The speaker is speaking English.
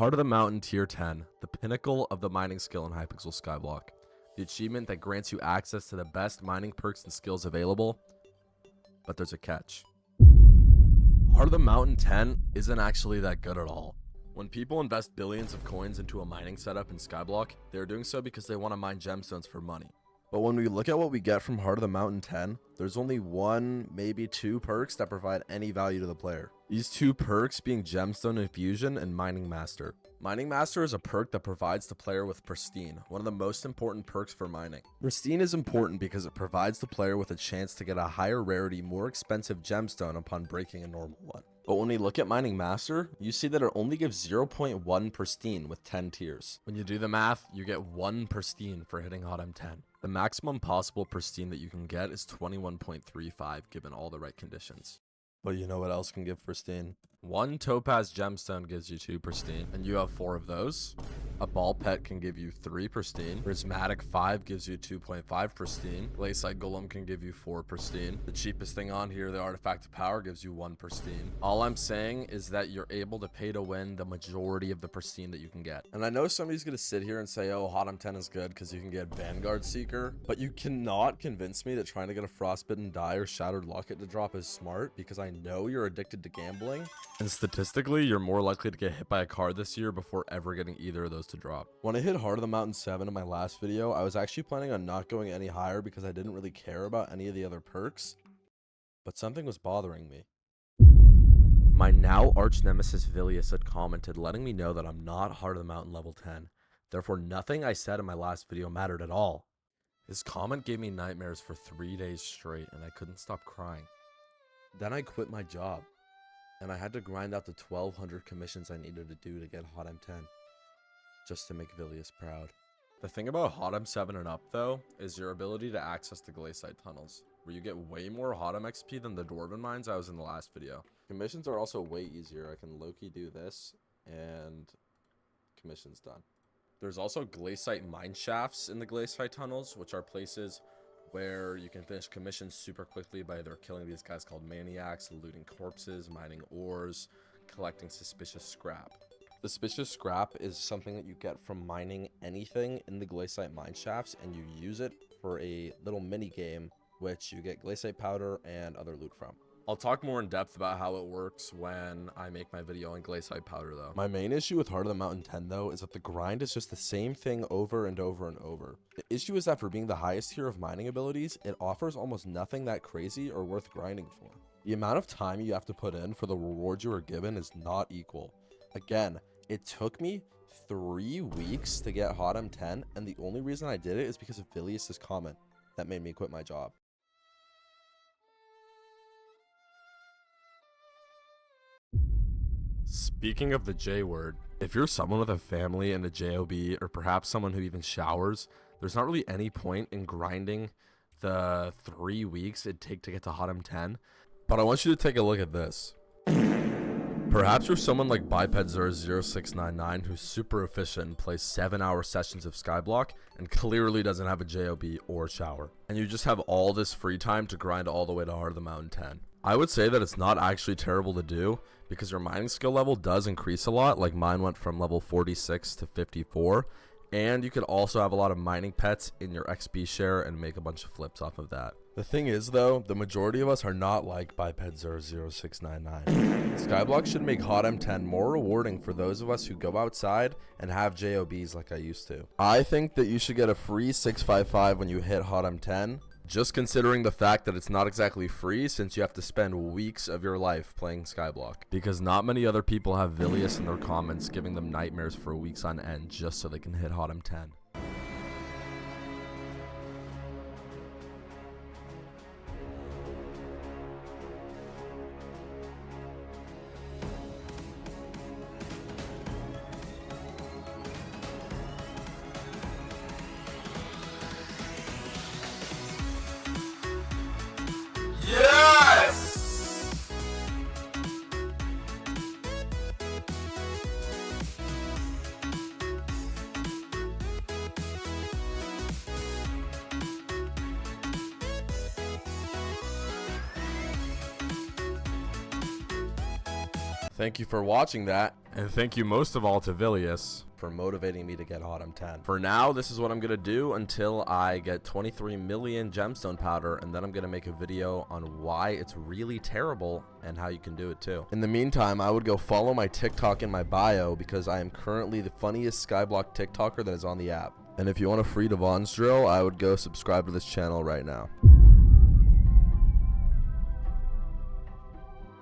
Heart of the Mountain Tier 10, the pinnacle of the mining skill in Hypixel Skyblock. The achievement that grants you access to the best mining perks and skills available, but there's a catch. Heart of the Mountain 10 isn't actually that good at all. When people invest billions of coins into a mining setup in Skyblock, they are doing so because they want to mine gemstones for money. But when we look at what we get from Heart of the Mountain 10, there's only one, maybe two perks that provide any value to the player. These two perks being Gemstone Infusion and Mining Master. Mining Master is a perk that provides the player with Pristine, one of the most important perks for mining. Pristine is important because it provides the player with a chance to get a higher rarity, more expensive gemstone upon breaking a normal one. But when we look at Mining Master, you see that it only gives 0.1 Pristine with 10 tiers. When you do the math, you get 1 Pristine for hitting HotM 10. The maximum possible Pristine that you can get is 21.35 given all the right conditions. But you know what else can give Pristine? One Topaz Gemstone gives you 2 Pristine, and you have 4 of those. A Ball Pet can give you 3 Pristine. Prismatic 5 gives you 2.5 Pristine. Glacial Golem can give you 4 Pristine. The cheapest thing on here, the Artifact of Power, gives you 1 Pristine. All I'm saying is that you're able to pay to win the majority of the Pristine that you can get. And I know somebody's going to sit here and say, oh, HotM 10 is good because you can get Vanguard Seeker, but you cannot convince me that trying to get a Frostbitten Die or Shattered Locket to drop is smart, because I know you're addicted to gambling. And statistically, you're more likely to get hit by a card this year before ever getting either of those to drop. When I hit Heart of the Mountain 7 in my last video, I was actually planning on not going any higher because I didn't really care about any of the other perks, but something was bothering me. My now arch nemesis Vilius had commented letting me know that I'm not Heart of the Mountain level 10, therefore nothing I said in my last video mattered at all. His comment gave me nightmares for 3 days straight and I couldn't stop crying. Then I quit my job, and I had to grind out the 1,200 commissions I needed to do to get HotM 10, just to make Vilius proud. The thing about HotM 7 and up, though, is your ability to access the Glacial tunnels, where you get way more HotM XP than the Dwarven mines I was in the last video. Commissions are also way easier. I can low-key do this, and commission's done. There's also Glacial mine shafts in the Glacial tunnels, which are places where you can finish commissions super quickly by either killing these guys called maniacs, looting corpses, mining ores, collecting suspicious scrap. Suspicious scrap is something that you get from mining anything in the Glacial mine shafts, and you use it for a little mini game, which you get Glacial powder and other loot from. I'll talk more in depth about how it works when I make my video on Glacial powder though. My main issue with Heart of the Mountain 10 though is that the grind is just the same thing over and over and over. The issue is that for being the highest tier of mining abilities, it offers almost nothing that crazy or worth grinding for. The amount of time you have to put in for the rewards you are given is not equal. Again, it took me 3 weeks to get HotM 10, and the only reason I did it is because of Vilius' comment that made me quit my job. Speaking of the J word, if you're someone with a family and a JOB, or perhaps someone who even showers, there's not really any point in grinding the 3 weeks it'd take to get to HotM 10. But I want you to take a look at this. Perhaps you're someone like Biped0699 who's super efficient and plays 7-hour sessions of Skyblock and clearly doesn't have a JOB or shower. And you just have all this free time to grind all the way to Heart of the Mountain 10. I would say that it's not actually terrible to do because your mining skill level does increase a lot, like mine went from level 46 to 54. And you could also have a lot of mining pets in your XP share and make a bunch of flips off of that. The thing is though, the majority of us are not like Biped00699. Skyblock should make HotM 10 more rewarding for those of us who go outside and have JOBs like I used to. I think that you should get a free 655 when you hit HotM 10. Just considering the fact that it's not exactly free since you have to spend weeks of your life playing Skyblock. Because not many other people have Vilius in their comments giving them nightmares for weeks on end just so they can hit HotM 10. Thank you for watching that. And thank you most of all to Vilius for motivating me to get HotM 10. For now, this is what I'm going to do until I get 23 million gemstone powder, and then I'm going to make a video on why it's really terrible and how you can do it too. In the meantime, I would go follow my TikTok in my bio because I am currently the funniest Skyblock TikToker that is on the app. And if you want a free Devon's drill, I would go subscribe to this channel right now.